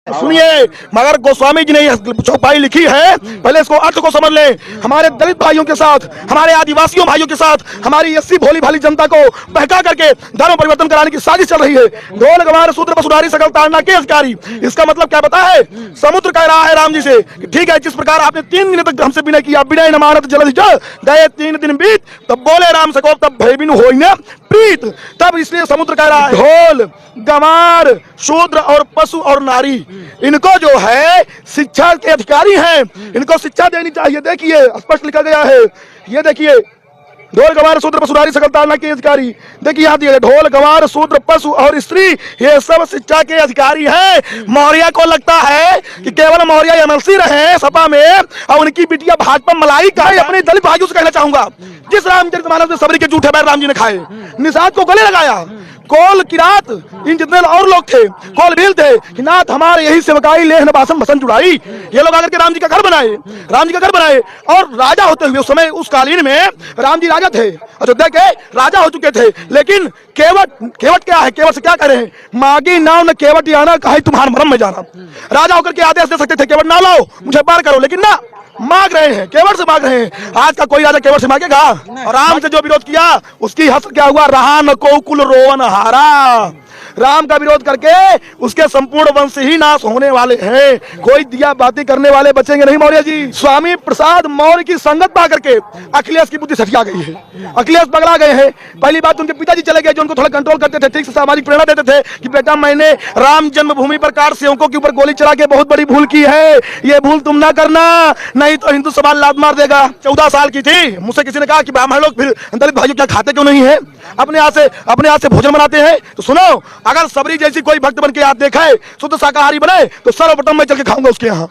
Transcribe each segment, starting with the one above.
सुनिए, मगर गोस्वामी जी ने यह चौपाई लिखी है, पहले इसको अर्थ को समझ लें। हमारे दलित भाइयों के साथ, हमारे आदिवासियों भाइयों के साथ, हमारी 80 भोली भाली जनता को बहका करके धर्म परिवर्तन कराने की साजिश चल रही है। ढोल गवार शूद्र पशुधारी सकल ताड़ना के अधिकारी। इसका मतलब क्या पता है? समुद्र कह रहा है राम जी से, ठीक है, जिस प्रकार आपने 3 दिन तक हमसे विनय किया, विनय न मानत जलधि जल, गए 3 दिन बीत, तब बोले राम से को तब भय बिनु होई न प्रीत। तब इसलिए समुद्र कह रहा है ढोल गंवार शूद्र और पशु और नारी, इनको जो है शिक्षा के अधिकारी हैं, इनको शिक्षा देनी चाहिए। देखिए स्पष्ट लिखा गया है, ये देखिए, ढोल गंवार शूद्र पशुधारी सकल ताड़ना के अधिकारी। देखिए यहाँ दिए ढोल गंवार शूद्र पशु और स्त्री, ये सब शिक्षा के अधिकारी हैं। मौर्य को लगता है कि केवल मौर्य एमएलसी रहे सपा में और उनकी बिटिया भाजपा मलाई का। अपने दलित भाइयों से कहना चाहूंगा, जिस रामचरितमानस में सबरी के झूठे बैर राम जी ने खाए, निषाद को गले लगाया, कोल किरात इन जितने और लोग थे, कोल भील थे कि नाथ हमारे यही सेवकाई लेहन बासन बसन जुड़ाई, ये लोग आकर के राम जी का घर बनाए, राम जी का घर बनाए। और राजा होते हुए उस समय उस कालीन में राम जी राजा थे, अयोध्या के राजा हो चुके थे। लेकिन केवट, केवट क्या है? केवट से क्या कह रहे हैं? मागी नाव न केवट आना, कहे तुम्हारे मरम में जाना। राजा होकर के आदेश दे सकते थे केवट ना लाओ, मुझे पार करो, लेकिन ना, मांग रहे हैं, केवट से मांग रहे हैं। आज का कोई राजा केवट से मांगेगा? और राम से जो विरोध किया उसकी हस्त क्या हुआ? रहा न को कुल रोवन हारा। राम का विरोध करके उसके संपूर्ण वंश ही नाश होने वाले हैं। कोई दिया बातें करने वाले बचेंगे नहीं मौर्य जी। स्वामी प्रसाद मौर्य की संगत पा करके अखिलेश की बुद्धि सटिया गई है, अखिलेश पगला गए हैं। पहली बात उनके पिताजी चले गए जो उनको थोड़ा कंट्रोल करते थे, ठीक से सामाजिक प्रेरणा देते थे कि बेटा मैंने राम जन्मभूमि पर कार सेवकों के ऊपर गोली चला के बहुत बड़ी भूल की है, ये भूल तुम ना करना, नहीं तो हिंदू समाज लात मार देगा। 14 साल की थी, मुझसे किसी ने कहा कि ब्राह्मण लोग फिर दलित भाइयों क्या खाते क्यों नहीं है, अपने हाथ से भोजन बनाते हैं? तो सुनो, अगर सबरी जैसी कोई भक्त बन के आप देखा है शुद्ध शाकाहारी बने तो सर्वप्रथम मैं चल के खाऊंगा उसके यहाँ।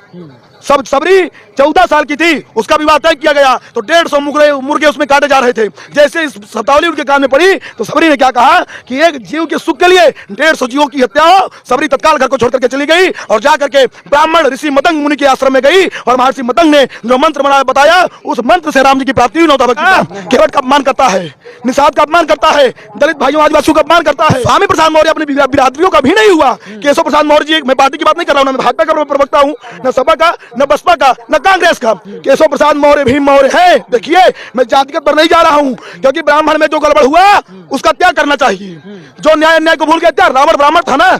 सब सबरी 14 साल की थी, उसका विवाह तय किया गया तो 150 मुर्गे उसमें काटे जा रहे थे। जैसे इस शब्दावली उनके कान में पड़ी तो सबरी ने क्या कहा कि एक जीव के सुख के लिए 150 जीवों की हत्या हो। सबरी तत्काल घर को छोड़ करके चली गई और जाकर के ब्राह्मण ऋषि मतंग मुनि के आश्रम में गई और महर्षि मतंग ने जो मंत्र बताया उस मंत्र से राम जी की प्राप्ति हुई। केवट का अपमान करता है, निषाद का अपमान करता है, दलित भाइयों आदिवासियों का अपमान करता है। स्वामी प्रसाद मौर्य अपनी बिरादरियों का भी नहीं हुआ। केशव प्रसाद मौर्य जी, मैं पार्टी की बात नहीं कर रहा हूँ, मैं भाजपा का प्रवक्ता हूँ, न सपा का, न बसपा का, न कांग्रेस का। केशव प्रसाद मौर्य भी मौर्य है। देखिए मैं जातिगत पर नहीं जा रहा हूं, क्योंकि ब्राह्मण में जो गड़बड़ हुआ उसका त्याग करना चाहिए। जो न्याय अन्याय को भूल गया, त्याग, रावण ब्राह्मण था ना,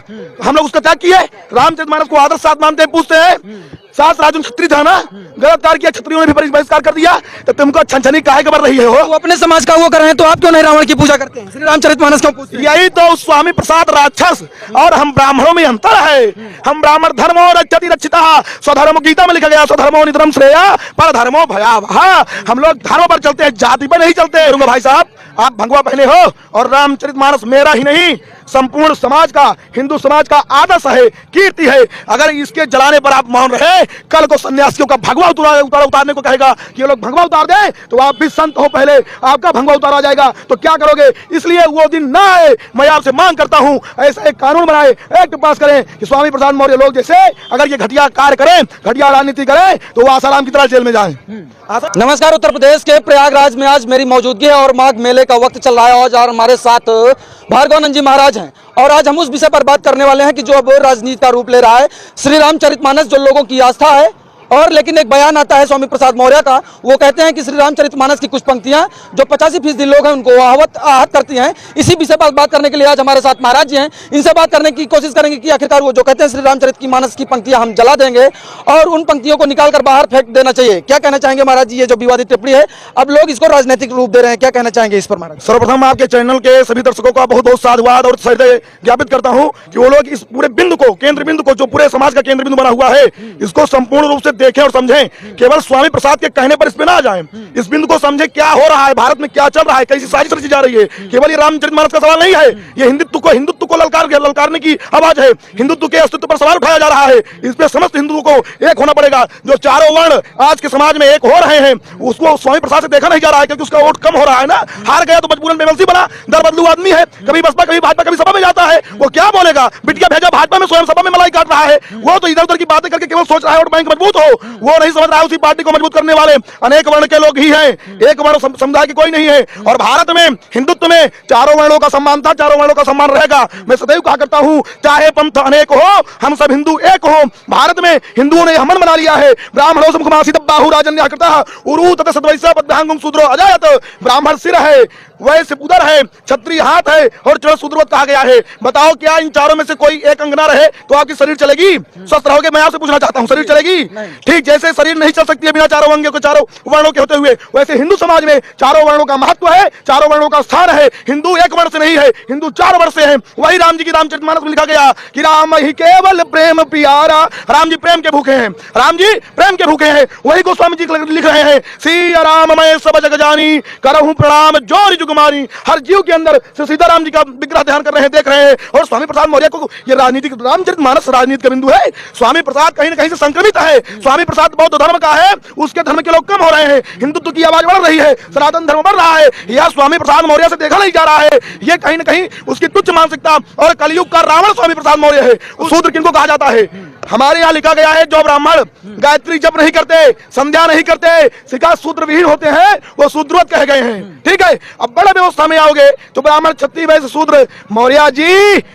हम लोग उसका त्याग किए। रामचरितमानस को आदर्श साथ मानते हैं, पूछते हैं, सास राजन क्षत्रिय था ना, गिरफ्तार किया, क्षत्रियों ने भी बहिष्कार कर दिया, तो तुमको छनछनी काहे कर रही है? हो अपने समाज का वो कर रहे हैं तो आप क्यों नहीं रावण की पूजा करते हैं? श्री रामचरितमानस क्यों पूछते हैं? यही तो स्वामी प्रसाद राक्षस और हम ब्राह्मणों में अंतर है। हम ब्राह्मण धर्मो रक्षति रक्षिता, स्वधर्म गीता में लिखा गया, स्वधर्मो निधर्म श्रेया पर धर्मो भयावह। हम लोग धर्म पर चलते हैं, जाति पर नहीं चलते। भाई साहब आप भगवा पहने हो और रामचरितमानस मेरा ही नहीं संपूर्ण समाज का, हिंदू समाज का आदर्श है, कीर्ति है। अगर इसके जलाने पर आप मौन रहे, कल को सन्यासियों का भगवा उतारने को कहेगा कि ये लोग भगवा उतार दे, तो आप भी संत हो, पहले आपका भगवा उतारा जाएगा तो क्या करोगे? इसलिए वो दिन ना आए, मैं आपसे मांग करता हूं ऐसा एक कानून बनाए, एक्ट पास करें कि स्वामी प्रसाद मौर्य लोग जैसे अगर ये घटिया कार्य करें, घटिया राजनीति करें तो वो आसाराम की तरह जेल में जाए। नमस्कार, उत्तर प्रदेश के प्रयागराज में आज मेरी मौजूदगी है और माघ मेले का वक्त चल रहा है और हमारे साथ भार्गवानंद जी महाराज हैं और आज हम उस विषय पर बात करने वाले हैं कि जो अब राजनीति का रूप ले रहा है श्री रामचरितमानस, जो लोगों की आस्था है। और लेकिन एक बयान आता है स्वामी प्रसाद मौर्य का, वो कहते हैं कि श्री रामचरितमानस की कुछ पंक्तियां जो 85% लोग हैं उनको आहत करती हैं। इसी विषय पर बात करने के लिए आज हमारे साथ महाराज जी हैं, इनसे बात करने की कोशिश करेंगे कि आखिरकार वो जो कहते हैं श्री रामचरितमानस की पंक्तियां हम जला देंगे और उन पंक्तियों को निकाल कर बाहर फेंक देना चाहिए। क्या कहना चाहेंगे महाराज जी? ये जो विवादित टिप्पणी है अब लोग इसको राजनीतिक रूप दे रहे हैं, क्या कहना चाहेंगे इस पर महाराज? सर्वप्रथम आपके चैनल के सभी दर्शकों का बहुत बहुत साधुवाद और श्रद्धा ज्ञापित करता हूं कि वो लोग इस पूरे बिंदु को, केंद्र बिंदु को, जो पूरे समाज का केंद्र बिंदु बना हुआ है, इसको संपूर्ण रूप से देखें और समझें। केवल स्वामी प्रसाद के कहने पर इसमें ना आ जाएं, इस बिंदु को समझे क्या हो रहा है, भारत में क्या चल रहा है, कैसी साजिश रची जा रही है। केवल ये रामचरितमानस का सवाल नहीं है, ये हिंदुत्व को ललकारने की आवाज है, हिंदुत्व के अस्तित्व पर सवाल उठाया जा रहा है। इस पे समस्त हिंदुओं को एक होना पड़ेगा। जो चारों वर्ण आज के समाज में एक हो रहे हैं उसको स्वामी प्रसाद से देखा नहीं जा रहा है, क्योंकि उसका वोट कम हो रहा है ना, हार गया तो मजबूरन बेमंसी बना, दर बदलू आदमी है, कभी बसपा कभी भाजपा कभी सपा में जाता है, वो क्या बोलेगा? बिटिया भेजा भाजपा में, स्वयं सपा में मलाई काट रहा है। वो तो इधर उधर की बातें करके केवल सोच रहा है वोट बैंक मजबूत हो, वो नहीं समझ रहा है। उसी पार्टी को मजबूत करने वाले अनेक वर्ण के लोग ही हैं, एक वर्ण समुदाय की कोई नहीं है। और भारत में हिंदुत्व में चारों वर्णों का सम्मान था, चारों वर्णों का सम्मान रहेगा। मैं सदैव कहा करता हूं, चाहे पंथ अनेक हो, हम सब हिंदू एक हो। भारत में हिंदुओं ने हमन बना लिया है। ब्राह्मणों से मुखमासी बाहु राजन्य करता उरु तथा सद्वैसा पद्यांगुम शूद्रो अजायत। ब्राह्मण सिर है, वैश्य उदर है, क्षत्रिय हाथ है और चढ़ शूद्रवत कहा गया है। बताओ क्या इन चारों में से कोई एक अंग ना रहे तो आपकी शरीर चलेगी? स्वस्थ रहोगे? मैं आपसे पूछना चाहता हूं, शरीर चलेगी? ठीक जैसे शरीर नहीं चल सकती है बिना चारों अंगों के, चारों वर्णों के होते हुए, वैसे हिंदू समाज में चारों वर्णों का महत्व है, चारों वर्णों का स्थान है। हिंदू एक वर्ण से नहीं है, हिंदू चार वर्ण से है। वही राम जी की रामचरितमानस में लिखा गया कि राम ही केवल प्रेम प्यारा। राम जी प्रेम के भूखे हैं, राम जी प्रेम के भूखे हैं। वही गोस्वामी जी लिख रहे हैं, सिया राम मैं सब जग जानी करहूं प्रणाम जोरी जुगमानी। हर जीव के अंदर सीताराम जी का विग्रह ध्यान कर रहे हैं, देख रहे हैं। और स्वामी प्रसाद मौर्य को ये राजनीतिक रामचरितमानस राजनीति का बिंदु है। स्वामी प्रसाद कहीं ना कहीं से संक्रमित है। स्वामी प्रसाद बौद्ध धर्म का है, उसके धर्म के लोग कम हो रहे हैं, हिंदुत्व की आवाज बढ़ रही है, सनातन धर्म बढ़ रहा है। यह स्वामी प्रसाद मौर्य से देखा नहीं जा रहा है। ये कहीं ना कहीं उसकी तुच्छ मानसिकता और कलयुग का रावण स्वामी प्रसाद मौर्य है। शूद्र किनको कहा जाता है? हमारे यहाँ लिखा गया है, जो ब्राह्मण गायत्री जप नहीं करते, संध्या नहीं करते, शिखा शूद्र विहीन होते हैं, वो शूद्रवत कहे गए हैं। ठीक है, अब बड़े व्यवस्था में आओगे तो ब्राह्मण क्षत्रिय वैश्य शूद्र। मौर्य जी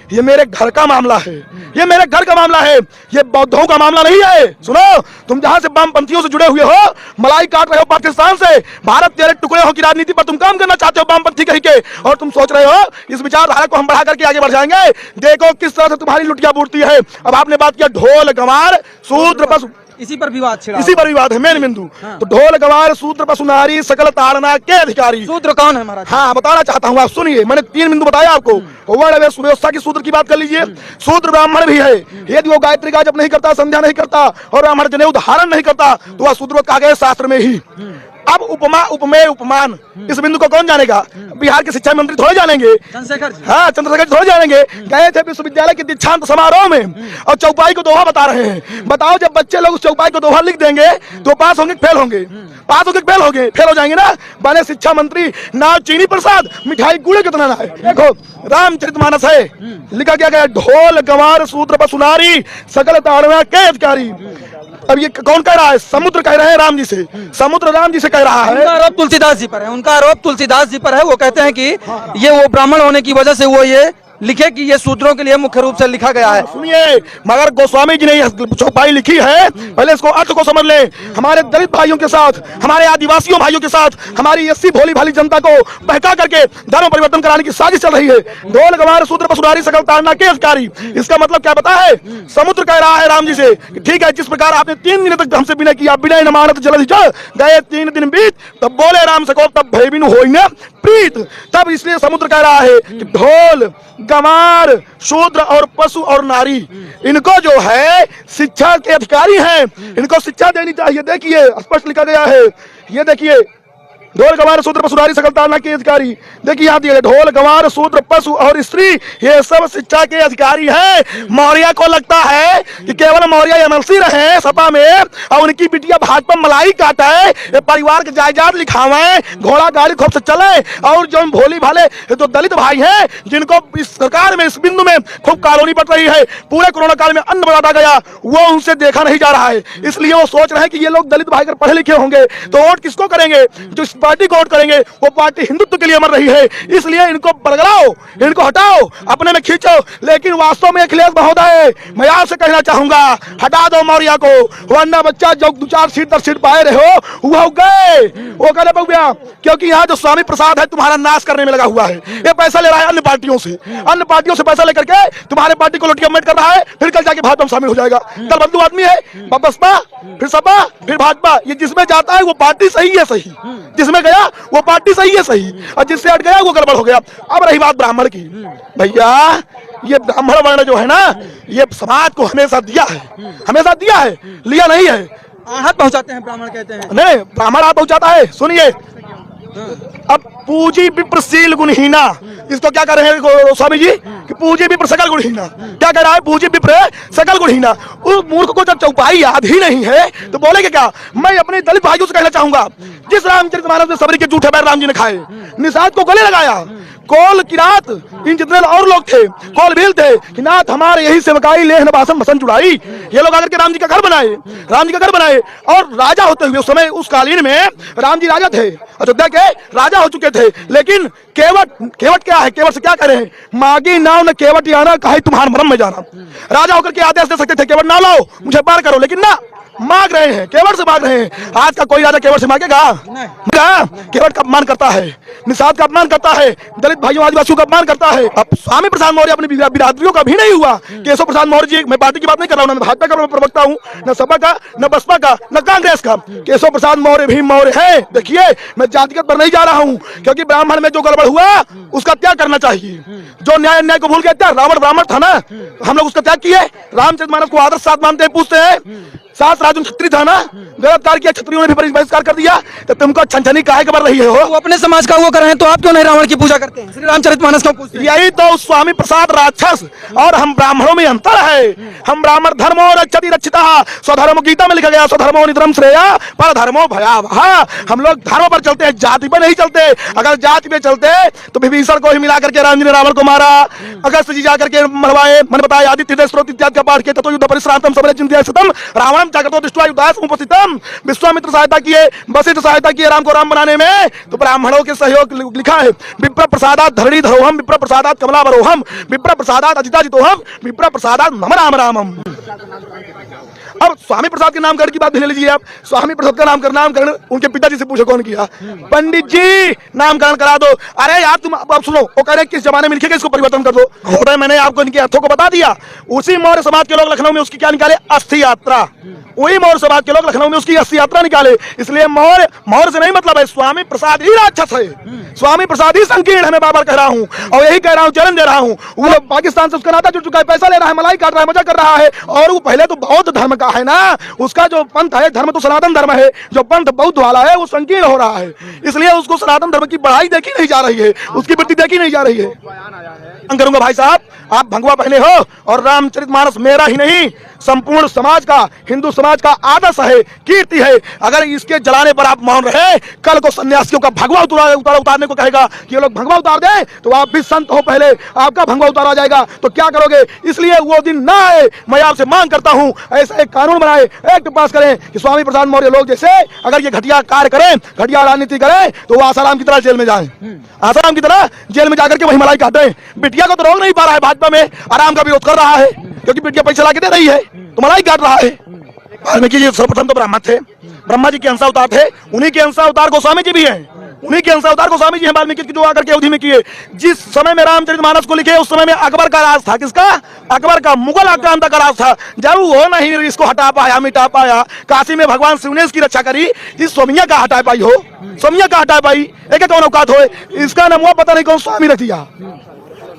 ये मेरे घर का मामला है, ये मेरे घर का मामला है, ये बौद्धों का मामला नहीं है। सुनो, तुम जहां से वामपंथियों से जुड़े हुए हो, मलाई काट रहे हो पाकिस्तान से, भारत तेरे टुकड़े हो की राजनीति पर तुम काम करना चाहते हो वामपंथी कहीं के, और तुम सोच रहे हो इस विचारधारा को हम बढ़ा करके आगे बढ़ जाएंगे। देखो किस तरह से तुम्हारी लुटिया बूटती है। अब आपने बात किया ढोल गंवार शूद्र पशु, इसी पर विवाद छिड़ा, इसी पर विवाद है मेन बिंदु। तो ढोल गंवार शूद्र पशु नारी सकल ताड़ना के अधिकारी। शूद्र कौन है महाराज? हाँ बताना चाहता हूँ, आप सुनिए। मैंने 3 बिंदु बताया आपको। वर्ण व्यवस्था की शूद्र की बात कर लीजिए। शूद्र ब्राह्मण भी है, यदि वो गायत्री का जप नहीं करता, संध्या नहीं करता और ब्राह्मण जनेऊ धारण नहीं करता तो वह शूद्र कहा गया शास्त्र में ही। अब उपमा उपमेय उपमान इस बिंदु को कौन जानेगा? बिहार के शिक्षा मंत्री थोड़े जानेंगे, चंद्रशेखर जी। हाँ चंद्रशेखर जी थोड़े जानेंगे। गए थे विश्वविद्यालय के दीक्षांत समारोह में और चौपाई को दोहा बता रहे हैं। बताओ जब बच्चे लोग उस चौपाई को दोहा लिख देंगे तो पास होंगे फेल होंगे? पास होंगे फेल होंगे? फेल हो जाएंगे ना। बने शिक्षा मंत्री ना चीनी प्रसाद मिठाई गुड़ कितना ना है। देखो रामचरितमानस है, लिखा गया ढोल गंवार शूद्र पशु नारी सकल ताड़ना के अधिकारी। अब ये कौन कह रहा है? समुद्र कह रहे हैं राम जी से, समुद्र राम जी से कह रहा है। उनका आरोप तुलसीदास जी पर है, उनका आरोप तुलसीदास जी पर है। वो कहते हैं कि ये वो ब्राह्मण होने की वजह से वो ये लिखे कि ये शूद्रों के लिए मुख्य रूप से लिखा गया है। सुनिए, मगर गोस्वामी जी ने यह चौपाई लिखी है, पहले इसको अर्थ को समझ लें। हमारे दलित भाइयों के साथ, हमारे आदिवासियों भाइयों के साथ, हमारी एससी भोली भाली जनता को बहका करके धर्म परिवर्तन कराने की साजिश चल रही है। ढोल गंवार शूद्र पशु नारी सकल ताड़ना के अधिकारी। इसका मतलब क्या पता है? समुद्र कह रहा है राम जी से, ठीक है जिस प्रकार आपने 3 दिन तक हमसे विनय किया, विनय न मानत जलधि जल गए 3 दिन बीत, तब बोले राम से को तब भय बिनु होई न प्रीत। तब इसलिए समुद्र कह रहा है कि ढोल गंवार शूद्र और पशु और नारी इनको जो है शिक्षा के अधिकारी हैं, इनको शिक्षा देनी चाहिए। देखिए स्पष्ट लिखा गया है, ये देखिए ढोल गंवार शूद्र पशु नारी सकल ताड़ना के अधिकारी। देखिए यहाँ दिए ढोल गंवार शूद्र पशु और स्त्री ये सब शिक्षा के अधिकारी हैं। मौर्य को लगता है कि केवल मौर्य एमएलसी रहे सपा में और उनकी बिटिया भाजपा मलाई काटे, परिवार के जायदाद लिखावे, घोड़ा गाड़ी खूब से चले, और जो भोली भाले जो दलित भाई हैं जिनको इस सरकार में इस बिंदु में खूब कॉलोनी पड़ रही है, पूरे कोरोना काल में अन्न बांटा गया, वो उनसे देखा नहीं जा रहा है। इसलिए वो सोच रहे हैं कि ये लोग दलित भाई अगर पढ़े लिखे होंगे तो वोट किसको करेंगे? जो पार्टी को वोट करेंगे वो पार्टी हिंदुत्व के लिए मर रही है। इसलिए इनको बरगलाओ, इनको हटाओ, अपने में खींचो। लेकिन वास्तव में अखिलेश महोदय मैं आपसे कहना चाहूंगा, हटा दो मौर्य को, वरना बच्चा जो 2-4 सीट 10 सीट पाए रहे हो वो गए, वो कहने पड़ गया। क्योंकि यहाँ जो स्वामी प्रसाद है तुम्हारा नाश करने में लगा हुआ है। ये पैसा ले रहा है अन्य पार्टियों से, अन्य पार्टियों से पैसा लेकर के तुम्हारे पार्टी को लोटियामेंट कर रहा है, फिर कल जाके भाजपा में शामिल हो जाएगा। कल बंधु आदमी है, बसपा फिर सपा फिर भाजपा, ये जिसमें जाता है वो पार्टी सही है सही, जिसमें गया वो पार्टी सही है सही, और जिससे हट गया वो गड़बड़ हो गया। अब रही बात ब्राह्मण की, भैया ये ब्राह्मण वर्ण जो है ना, ये समाज को हमेशा दिया है, हमेशा दिया है, लिया नहीं है। आहत पहुंचाते हैं ब्राह्मण, कहते हैं नहीं ब्राह्मण आप पहुंचाता है। सुनिए, अब पूजी विप्रशील गुणहीना, इसको क्या कह रहे हैं स्वामी जी कि पूजी विप्र सकल गुणहीना। क्या कह रहा है? पूजी विप्र सकल गुणहीना। उस मूर्ख को जब चौपाई याद ही नहीं है तो बोलेगे क्या? मैं अपने दलित भाइयों से कहना चाहूंगा, जिस रामचरितमानस में सबरी के जूठे पैर राम जी ने खाए, निषाद को गले लगाया, कोल किरात इन जितने और लोग थे, कोल भील थे कि नाथ हमारे यही सेवकाई लेह बासन बसन चुड़ाई, ये लोग आकर के राम जी का घर बनाए, राम जी का घर बनाए। और राजा होते हुए उस समय उस कालीन में राम जी राजा थे, अयोध्या के राजा हो चुके थे। लेकिन केवट, केवट क्या है, केवट से क्या करें, मागी नाव न केवट आना, कहे तुम्हारे मरम में जाना। राजा होकर के आदेश दे सकते थे केवट नाव लाओ मुझे पार करो, लेकिन ना, मांग रहे हैं, केवट से मांग रहे हैं। आज का कोई राजा केवट से मांगेगा? केवट का अपमान करता है, निषाद का अपमान करता है, दलित भाइयों आदिवासियों का अपमान करता है। अब स्वामी प्रसाद मौर्य अपनी बिरादरियों का भी नहीं हुआ। केशव प्रसाद मौर्य जी, मैं पार्टी की बात नहीं कर रहा हूँ, न भाजपा का प्रवक्ता हूँ, न सपा का, न बसपा का, न कांग्रेस का। केशव प्रसाद मौर्य भी मौर्य है। देखिए, मैं जातिगत पर नहीं जा रहा हूँ, क्योंकि ब्राह्मण में जो गड़बड़ हुआ उसका त्याग करना चाहिए। जो न्याय अन्याय को भूल गया, रावण ब्राह्मण था ना, हम लोग उसका त्याग किए। रामचरितमानस को आदर्श साथ मानते हैं, पूछते हैं सास राजन छत्री था ना, गिरफ्तार किया, क्षत्रियों ने भी बहिष्कार कर दिया, तो तुमको छनछनी काहे के बढ़ रही है हो? वो अपने समाज का वो कर रहे हैं, तो आप क्यों नहीं रावण की पूजा करते हैं? श्री रामचरितमानस क्यों पूछते हैं? यही तो स्वामी प्रसाद राक्षस और हम ब्राह्मणों में अंतर है। हम ब्राह्मण धर्मो रक्षति रक्षिता, स्वधर्म गीता में लिखा गया, स्वधर्मो निधर्म श्रेया पर धर्मो भयावह। हम लोग धर्म पर चलते हैं, जाति पर नहीं चलते। अगर जाति पे चलते तो विभीषण को ही मिला करके राम जी ने रावण को मारा, अगस्त जी जाकर के मरवाए, मन बताए आदित्य स्रोत इत्यादि का पाठ किया, तो युद्ध परिश्रांतम सबरे चिंत्य सतम रावण जागतो दृष्ट्वा युद्धास उपस्थितम। विश्वामित्र सहायता किए, वशिष्ठ सहायता किए राम को राम बनाने में, तो ब्राह्मणों के सहयोग लिखा है। विप्र प्रसादात धरणी धरोहम, विप्र प्रसादात कमलावरोहम, विप्र प्रसादात अजिताजितोहम, विप्र प्रसादात मम राम रामम। अब स्वामी प्रसाद के नामकरण की बात भी ले लीजिए आप। स्वामी प्रसाद का नामकरण उनके पिताजी से पूछो कौन किया? पंडित जी नामकरण करा दो। अरे यार तुम अब सुनो, वो कह रहे किस जमाने में लिखेगा, इसको परिवर्तन कर दो। हो रहा है, मैंने आपको इनके अर्थों को बता दिया। उसी मौर्य समाज के लोग लखनऊ में उसकी क्या निकाले? अस्थि यात्रा। वही मौर्य समाज के लोग लखनऊ में उसकी अस्थि यात्रा निकाले। इसलिए मौर्य से नहीं मतलब है, स्वामी प्रसाद ही राक्षस है, स्वामी प्रसाद ही संकीर्ण है। मैं बार बार कह रहा हूँ और यही कह रहा हूँ, चैलेंज दे रहा हूँ। वो पाकिस्तान से उसका नाता जुड़ चुका है, पैसा ले रहा है, मलाई काट रहा है, मजा कर रहा है। और वो पहले तो बौद्ध धर्म का है ना, उसका जो पंथ है, धर्म तो सनातन धर्म है, जो पंथ बौद्ध वाला है वो संकीर्ण हो रहा है। इसलिए उसको सनातन धर्म की बढ़ाई देखी नहीं जा रही है, उसकी वृद्धि देखी नहीं जा रही है। करूंगा भाई साहब, आप भगवा पहने हो और रामचरितमानस मेरा ही नहीं संपूर्ण समाज का, हिंदू समाज का आदर्श है, कीर्ति है। अगर इसके जलाने पर आप मौन रहे, कल को सन्यासियों का भगवा उतारने को कहेगा कि ये लोग भगवा उतार दें, तो आप भी संत हो, पहले आपका भगवा उतारा जाएगा, तो क्या करोगे? इसलिए वो दिन ना आए। मैं आपसे मांग करता हूं, ऐसा एक कानून बनाए, एक्ट पास करें कि स्वामी प्रसाद मौर्य लोग जैसे अगर ये घटिया कार्य करें, घटिया राजनीति करें, तो वो आसाराम की तरह जेल में जाए, आसाराम की तरह जेल में जाकर के वही मलाई काटें। बिटिया को तो रोक नहीं पा रहा है भाजपा में, आराम का विरोध कर रहा है, क्योंकि बिटिया पैसा ला के दे रही है, तो मलाई काट रहा है। वाल्मीकि जी सर्वप्रथम तो ब्राह्मण थे, ब्रह्मा जी के अंश अवतार थे, उन्हीं के अंश अवतार गोस्वामी जी भी हैं, उन्हीं के अंश अवतार गोस्वामी जी हैं वाल्मीकि की, जो आकर के अवधि में किए। जिस समय में रामचरितमानस को लिखे, उस समय में अकबर का राज था। किसका? अकबर का, मुगल आक्रांता का राज था। जब वो नहीं इसको हटा पाया, मिटा पाया, काशी में भगवान शिव ने इसकी रक्षा करी, इस सोमिया का हटा पाई हो, सोमिया का हटा पाई, एक कौन औकात हो? इसका नाम वो पता नहीं कौन स्वामी रख दिया,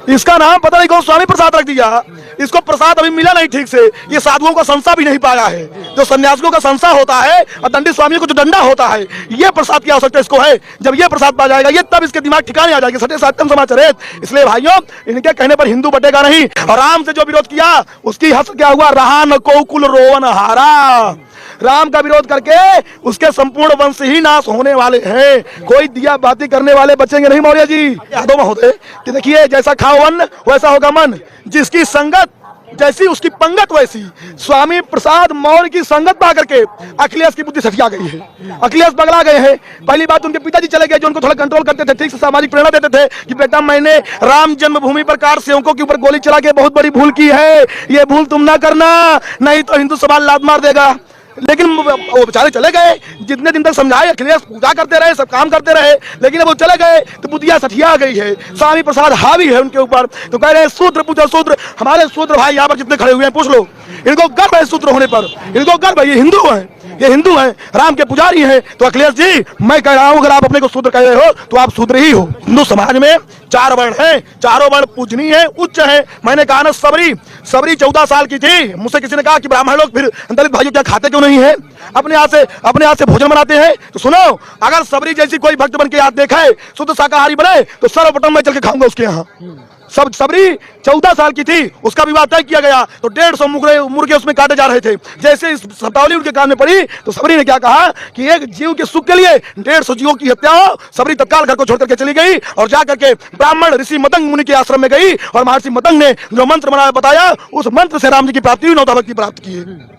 इसका नाम पता नहीं कौन स्वामी प्रसाद रख दिया। इसको प्रसाद अभी मिला नहीं ठीक से, ये साधुओं का संसा भी नहीं पाया है। जो सन्यासियों का संसा होता है और दंडी स्वामियों को जो डंडा होता है, ये प्रसाद की आवश्यकता इसको है। जब ये प्रसाद पा जाएगा, ये तब इसके दिमाग ठिकाने आ जाएगा, सत्य सत्यम समाचरित। इसलिए भाइयों, इनके कहने पर हिंदू बटेगा नहीं। और राम से जो विरोध किया, उसकी हस्त क्या हुआ? रहा न को कुल रोवन हारा। राम का विरोध करके उसके संपूर्ण वंश ही नाश होने वाले हैं। कोई दिया बाती करने वाले बचेंगे नहीं मौर्य जी। यादों में होते कि देखिए, जैसा खाओ अन्न वैसा होगा मन, जिसकी संगत जैसी उसकी पंगत वैसी। स्वामी प्रसाद मौर्य की संगत पा करके अखिलेश की बुद्धि सठिया गई है, अखिलेश पगला गए हैं। पहली बात, उनके पिताजी चले गए, जो उनको थोड़ा कंट्रोल करते थे, ठीक से सामाजिक प्रेरणा देते थे कि बेटा मैंने राम जन्मभूमि पर कार सेवकों के ऊपर गोली चला के बहुत बड़ी भूल की है, ये भूल तुम ना करना, नहीं तो हिंदू समाज लात मार देगा। लेकिन वो बेचारे चले गए, जितने दिन तक समझाए अखिलेश पूजा करते रहे, सब काम करते रहे, लेकिन अब वो चले गए तो बुद्धिया सठिया गई है। स्वामी प्रसाद हावी है उनके ऊपर, तो कह रहे हैं शूद्र पूजो शूद्र। हमारे शूद्र भाई यहाँ पर जितने खड़े हुए हैं, पूछ लो, इनको गर्व है शूद्र होने पर, इनको गर्व है, ये हिंदू है, ये हिंदू हैं, राम के पुजारी हैं। तो अखिलेश जी, मैं कह रहा हूं, अगर आप अपने को शूद्र कह रहे हो तो आप शूद्र ही हो। हिंदू समाज में 4 वर्ण हैं, चारों वर्ण पूजनीय है, उच्च है। मैंने कहा ना, सबरी 14 साल की थी, मुझसे किसी ने कहा कि ब्राह्मण लोग फिर दलित भाइयों क्या खाते क्यों नहीं है, अपने हाथ से भोजन बनाते हैं। तो सुनो, अगर सबरी जैसी कोई भक्त बन के याद देखा है, शुद्ध शाकाहारी बने, तो सर्वप्रथम मैं चल के खाऊंगा उसके यहाँ, सब सबरी 14 साल की थी, उसका विवाह तय किया गया तो 150 मुर्गे उसमें काटे जा रहे थे। जैसे इस शब्दावली उनके कान में पड़ी तो सबरी ने क्या कहा कि एक जीव के सुख के लिए 150 जीवों की हत्या हो। सबरी तत्काल घर को छोड़ करके चली गई और जाकर के ब्राह्मण ऋषि मतंग मुनि के आश्रम में गई और महर्षि मतंग ने जो मंत्र बताया उस मंत्र से राम जी की प्राप्ति हुई, 9 भक्ति प्राप्त की है।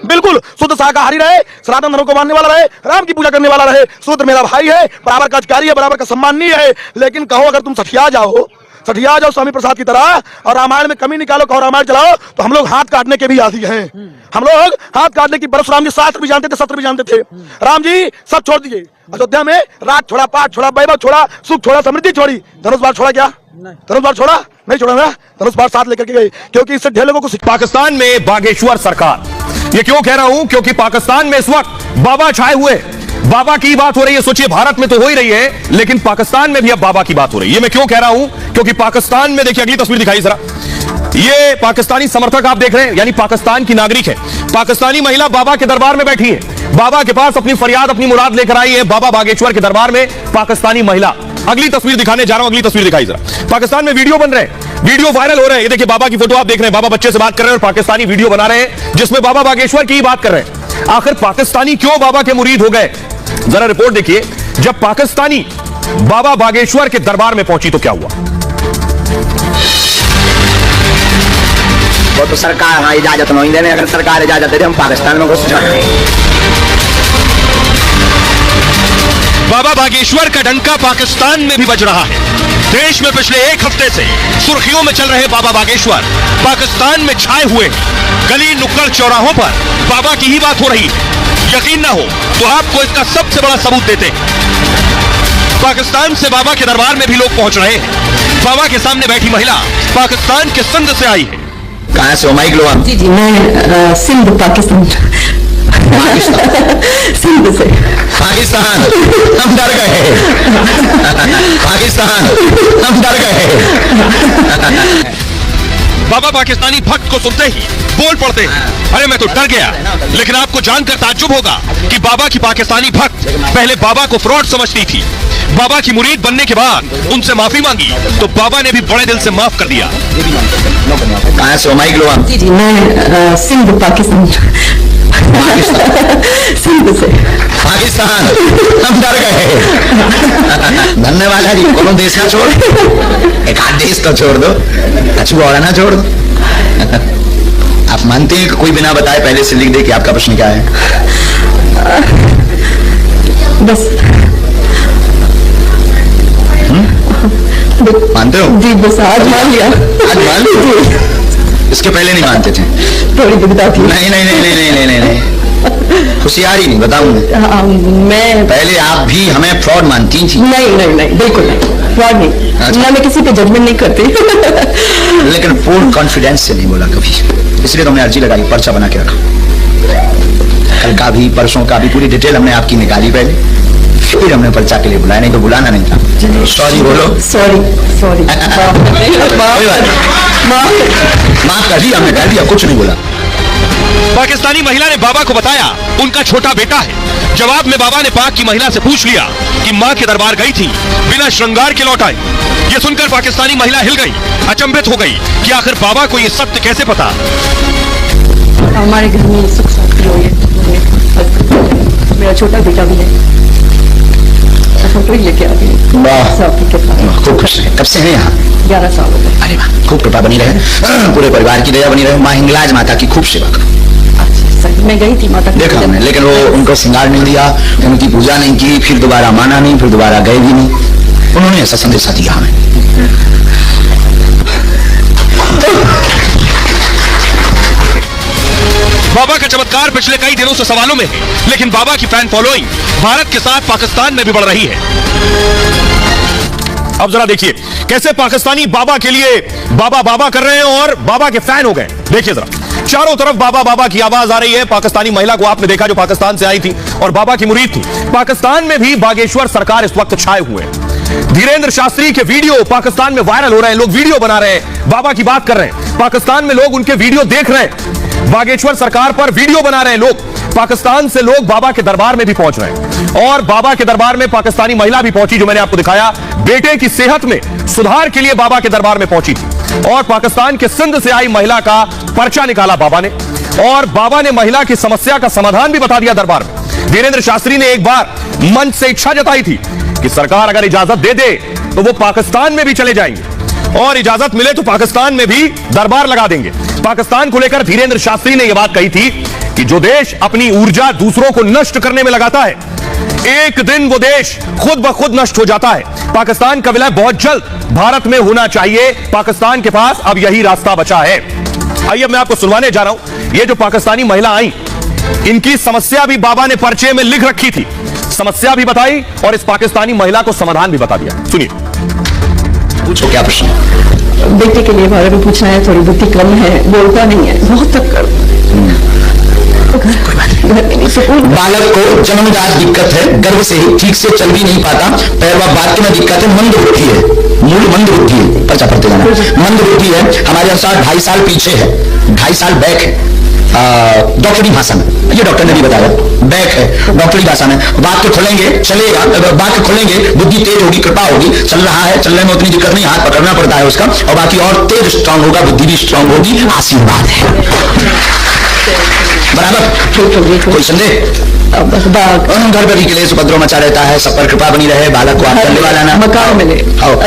बिल्कुल शुद्ध शाकाहारी रहे, सनातन धर्म को मानने वाला रहे, राम की पूजा करने वाला रहे। शूद्र मेरा भाई है, बराबर का अधिकारी है, बराबर का सम्माननीय है। लेकिन कहो अगर तुम सठिया जाओ स्वामी प्रसाद की तरह और रामायण में कमी निकालो, कहो रामायण चलाओ, तो हम लोग हाथ काटने के भी आदी हैं। हम लोग हाथ काटने की परशुराम जी शास्त्र भी जानते थे, शस्त्र भी जानते थे। राम जी सब छोड़ दिए, अयोध्या में राज छोड़ा, पाठ छोड़ा, वैभव छोड़ा, सुख छोड़ा, समृद्धि छोड़ी, धनुष बाण छोड़ा क्या? धनुष बाण छोड़ा नहीं, छोड़ा ना, धनुष बाण साथ लेकर के गए, क्योंकि इससे ढेर लोगों को पाकिस्तान में बागेश्वर सरकार, ये क्यों कह रहा हूं? क्योंकि पाकिस्तान में इस वक्त बाबा छाए हुए, बाबा की बात हो रही है। सोचिए भारत में तो हो ही रही है, लेकिन पाकिस्तान में भी अब बाबा की बात हो रही है। ये मैं क्यों कह रहा हूं? क्योंकि पाकिस्तान में देखिए, अगली तस्वीर दिखाई जरा, ये पाकिस्तानी समर्थक आप देख रहे हैं, यानी पाकिस्तान की नागरिक है। पाकिस्तानी महिला बाबा के दरबार में बैठी है, बाबा के पास अपनी फरियाद, अपनी मुराद लेकर आई है। बाबा बागेश्वर के दरबार में पाकिस्तानी महिला, अगली तस्वीर दिखाने जा रहा हूं, अगली तस्वीर दिखाई जरा। पाकिस्तान में वीडियो बन रहे हैं, वीडियो वायरल हो रहे हैं। ये देखिए बाबा की फोटो आप देख रहे हैं, बाबा बच्चे से बात कर रहे हैं और पाकिस्तानी वीडियो बना रहे हैं जिसमें बाबा बागेश्वर की ही बात कर रहे हैं। आखिर पाकिस्तानी क्यों बाबा के मुरीद हो गए? जरा रिपोर्ट देखिए। जब पाकिस्तानी बाबा बागेश्वर के दरबार में पहुंची तो क्या हुआ? वो तो सरकार हाँ इजाजत नहीं देने, अगर सरकार इजाजत दे हम पाकिस्तान में घुस जाएंगे। बाबा बागेश्वर का डंका पाकिस्तान में भी बज रहा है। देश में पिछले एक हफ्ते से सुर्खियों में चल रहे बाबा बागेश्वर पाकिस्तान में छाए हुए हैं। गली नुक्कड़ चौराहों पर बाबा की ही बात हो रही है। यकीन ना हो तो आपको इसका सबसे बड़ा सबूत देते हैं। पाकिस्तान से बाबा के दरबार में भी लोग पहुंच रहे हैं। बाबा के सामने बैठी महिला पाकिस्तान के सिंध से आई है। कहाँ से हो माइक लो आप? जी जी मैं सिंध पाकिस्तान सिंध से। पाकिस्तान हम डर गए, पाकिस्तान हम डर गए। बाबा पाकिस्तानी भक्त को सुनते ही बोल पड़ते हैं, अरे मैं तो डर गया। लेकिन आपको जानकर ताज्जुब होगा कि बाबा की पाकिस्तानी भक्त पहले बाबा को फ्रॉड समझती थी। बाबा की मुरीद बनने के बाद उनसे माफी मांगी तो बाबा ने भी बड़े दिल से माफ कर दिया। कहाँ से हो माइक लो आप? जी जी मैं सिंध पाकिस्तान सिंध से। पाकिस्तान हम डर गए। धन्यवाद है जी। कोनो देश ना छोड़, एक आध देश तो छोड़ दो, कछु और ना छोड़ दो। आप मानते हैं कि कोई बिना बताए पहले से लिख दे कि आपका प्रश्न क्या है? बस मानते हो? जी बस आज मान लिया। आज मान लो? इसके पहले नहीं मानते थे? थोड़ी दुविधा थी। नहीं नहीं नहीं नहीं नहीं नहीं नहीं, होशियारी नहीं बताऊंगा। हाँ, मैं पहले आप भी हमें फ्रॉड मानती थी। नहीं नहीं नहीं बिल्कुल नहीं, फ्रॉड नहीं। अच्छा। ना मैं किसी पे जजमेंट नहीं करती। लेकिन पूर्ण कॉन्फिडेंस से नहीं बोला कभी, इसलिए तो हमने अर्जी लगाई, पर्चा बना के रखा। कल का भी परसों का भी पूरी डिटेल हमने आपकी निकाली पहले, फिर हमने पर्चा के लिए बुलाया, नहीं तो बुलाना नहीं था। सॉरी बोलो। सॉरी सॉरी माफ कर दिया, हमने कर दिया, कुछ नहीं बोला। पाकिस्तानी महिला ने बाबा को बताया उनका छोटा बेटा है। जवाब में बाबा ने पाक की महिला से पूछ लिया कि मां के दरबार गई थी, बिना श्रृंगार के लौट आई। ये सुनकर पाकिस्तानी महिला हिल गई, अचंभित हो गई कि आखिर बाबा को ये सत्य कैसे पता। हमारे घर में सुख शांति हो, मेरा छोटा बेटा भी है, फोटो ही लेके आ गई। वाह, खूब खुश है। कब से है यहाँ? 11 साल हो गए। अरे वाह, खूब कृपा बनी रहे, पूरे परिवार की दया बनी रहे। माँ हिंगलाज माता की खूब सेवा करो। मैं गई थी माता देखा हमने, लेकिन वो उनको श्रृंगार नहीं दिया, उनकी पूजा नहीं की, फिर दोबारा माना नहीं, फिर दोबारा गए भी नहीं। उन्होंने ऐसा संदेशा दिया हमें। बाबा का चमत्कार पिछले कई दिनों से सवालों में है, लेकिन बाबा की फैन फॉलोइंग भारत के साथ पाकिस्तान में भी बढ़ रही है। अब जरा देखिए कैसे पाकिस्तानी बाबा के लिए बाबा बाबा कर रहे हैं और बाबा के फैन हो गए। देखिए जरा, चारों तरफ बाबा बाबा की आवाज आ रही है। पाकिस्तानी महिला को आपने देखा जो पाकिस्तान से आई थी और बाबा की मुरीद थी। पाकिस्तान में भी बागेश्वर सरकार इस वक्त छाए हुए हैं। धीरेन्द्र शास्त्री के वीडियो पाकिस्तान में वायरल हो रहे हैं, लोग वीडियो बना रहे हैं, बाबा की बात कर रहे हैं। पाकिस्तान में लोग उनके वीडियो देख रहे हैं, बागेश्वर सरकार पर वीडियो बना रहे हैं लोग। पाकिस्तान से लोग बाबा के दरबार में भी पहुंच रहे हैं और बाबा के दरबार में पाकिस्तानी महिला भी पहुंची, जो मैंने आपको दिखाया। बेटे की सेहत में सुधार के लिए बाबा के दरबार में पहुंची थी और पाकिस्तान के सिंध से आई महिला का पर्चा निकाला बाबा ने, और बाबा ने महिला की समस्या का समाधान भी बता दिया दरबार में। धीरेन्द्र शास्त्री ने एक बार मंच से इच्छा जताई थी कि सरकार अगर इजाजत दे दे तो वो पाकिस्तान में भी चले जाएंगे और इजाजत मिले तो पाकिस्तान में भी दरबार लगा देंगे। पाकिस्तान को लेकर धीरेन्द्र शास्त्री ने यह बात कही थी कि जो देश अपनी ऊर्जा दूसरों को नष्ट करने में लगाता है, एक दिन वो देश खुद ब खुद नष्ट हो जाता है। पाकिस्तान का विलय बहुत जल्द भारत में होना चाहिए। पाकिस्तान के पास अब यही रास्ता बचा है। आइए मैं आपको सुनवाने जा रहा हूं। ये जो पाकिस्तानी महिला आई, इनकी समस्या भी बाबा ने पर्चे में लिख रखी थी, समस्या भी बताई और इस पाकिस्तानी महिला को समाधान भी बता दिया। सुनिए। पूछो क्या प्रश्न? बेटे के लिए बारे में पूछना है, थोड़ी बुद्धि कम है, बोलता नहीं है, बहुत तक कर बालक को जन्मजात दिक्कत है, गर्भ से ही ठीक से चल भी नहीं पाता, पैर व बात में दिक्कत है, मंद बुद्धि है, मूल मंद बुद्धि है, पर्चा पढ़ते जाना, मंद बुद्धि है। हमारे अनुसार 2.5 साल पीछे है, 2.5 साल बैक है। डॉक्टरी भाषा में, ये डॉक्टर ने भी बताया, बैक है डॉक्टरी भाषा में। बात को खोलेंगे चलेगा, बात को खोलेंगे बुद्धि तेज होगी, कृपा होगी, चल रहा है, चलने में उतनी दिक्कत नहीं, हाथ पकड़ना पड़ता है उसका, और बाकी और तेज स्ट्रांग होगा, बुद्धि भी स्ट्रांग होगी, आशीर्वाद है। बराबर? कोई संदेह? घर पर भी क्लेश उपद्रव मचा रहता है, सब पर कृपा बनी रहे, बालक को आप करने वाला ना, मकान मिले,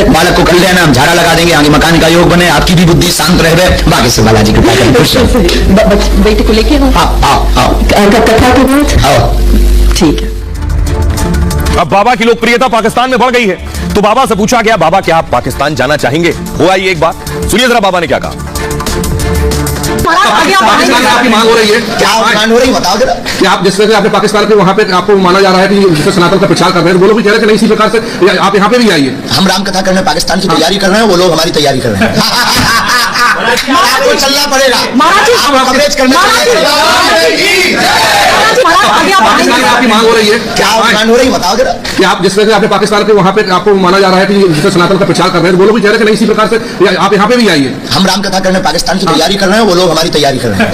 बालक को कर लेना, हम झाड़ा लगा देंगे, आगे मकान का योग बने, आपकी भी बुद्धि शांत रहे, बाकी से बालाजी कृपा करें। बेटे को लेके कथा के बाद ठीक है। अब बाबा की लोकप्रियता पाकिस्तान में बढ़ गई है, तो बाबा से पूछा गया, बाबा क्या आप पाकिस्तान जाना चाहेंगे? हुआ ये एक बात, सुनिए जरा बाबा ने क्या कहा। पाकिस्तान में आपकी मांग हो रही है, क्या मांग हो रही है बताओ जरा। कि आप जिस तरह से आपने पाकिस्तान के वहाँ पे आपको माना जा रहा है कि जिससे सनातन का प्रचार कर रहे हैं, वो लोग भी कह रहे हैं कि नहीं, इसी प्रकार से आप यहाँ पे भी आइए। हम राम कथा करने पाकिस्तान की तैयारी कर रहे हैं, वो लोग हमारी तैयारी कर रहे हैं। आपको चलना पड़ेगा, आप कवरेज करने आपकी मांग हो रही है, क्या मांग हो रही है बताओ जरा। कि आप जिस तरह से आपने पाकिस्तान के वहाँ पे आपको माना जा रहा है कि जिससे सनातन का प्रचार कर रहे हैं, वो लोग भी कह रहे हैं कि नहीं, इसी प्रकार से आप यहाँ पे भी आइए। हम राम कथा करने पाकिस्तान की तैयारी कर रहे हैं, वो लोग हमारी तैयारी कर रहे हैं।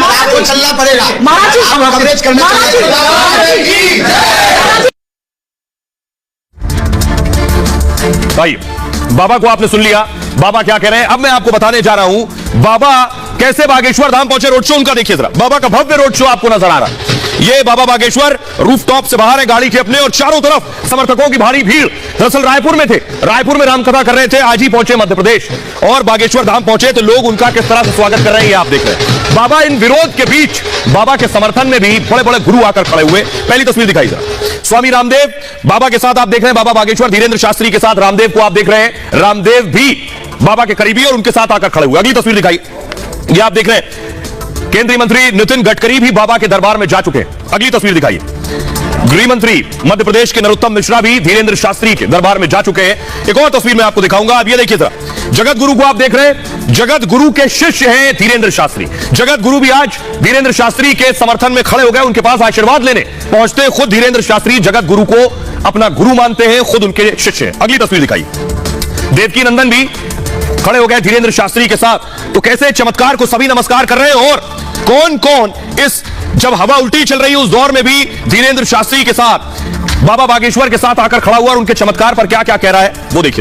आपको चलना पड़ेगा, आप कवरेज करने भाई बाबा को आपने सुन लिया, बाबा क्या कह रहे हैं। अब मैं आपको बताने जा रहा हूं बाबा कैसे बागेश्वर धाम पहुंचे। रोड शो उनका देखिए जरा, बाबा का भव्य रोड शो आपको नजर आ रहा है। ये बाबा बागेश्वर रूफटॉप से बाहर है गाड़ी के अपने, और चारों तरफ समर्थकों की भारी भीड़। दरअसल रायपुर में थे, रायपुर में रामकथा कर रहे थे, आज ही पहुंचे मध्य प्रदेश और बागेश्वर धाम पहुंचे, तो लोग उनका किस तरह से स्वागत कर रहे हैं ये आप देख रहे हैं। बाबा इन विरोध के बीच बाबा के समर्थन में भी बड़े बड़े गुरु आकर खड़े हुए। पहली तस्वीर दिखाई जरा, स्वामी रामदेव बाबा के साथ आप देख रहे हैं, बाबा बागेश्वर धीरेन्द्र शास्त्री के साथ रामदेव को आप देख रहे हैं। रामदेव भी बाबा के करीबी और उनके साथ आकर खड़े हुए। अगली तस्वीर दिखाई, ये आप देख रहे हैं केंद्रीय मंत्री नितिन गडकरी भी बाबा के दरबार में जा चुके हैं। अगली तस्वीर दिखाइए, गृह मंत्री मध्य प्रदेश के नरोत्तम मिश्रा भी धीरेन्द्र शास्त्री के दरबार में जा चुके हैं। एक और तस्वीर मैं आपको दिखाऊंगा, अब ये देखिए जरा, जगत गुरु को आप देख रहे हैं, जगत गुरु के शिष्य हैं धीरेन्द्र शास्त्री। जगत गुरु भी आज धीरेन्द्र शास्त्री के समर्थन में खड़े हो गए, उनके पास आशीर्वाद लेने पहुंचते खुद धीरेन्द्र शास्त्री जगत गुरु को अपना गुरु मानते हैं, खुद उनके शिष्य हैं। अगली तस्वीर दिखाइए, देवकी नंदन भी खड़े हो गए धीरेन्द्र शास्त्री के साथ। तो कैसे चमत्कार को सभी नमस्कार कर रहे हैं, और कौन कौन इस जब हवा उल्टी चल रही है उस दौर में भी धीरेन्द्र शास्त्री के साथ बाबा बागेश्वर के साथ आकर खड़ा हुआ और उनके चमत्कार पर क्या क्या कह रहा है वो देखिए।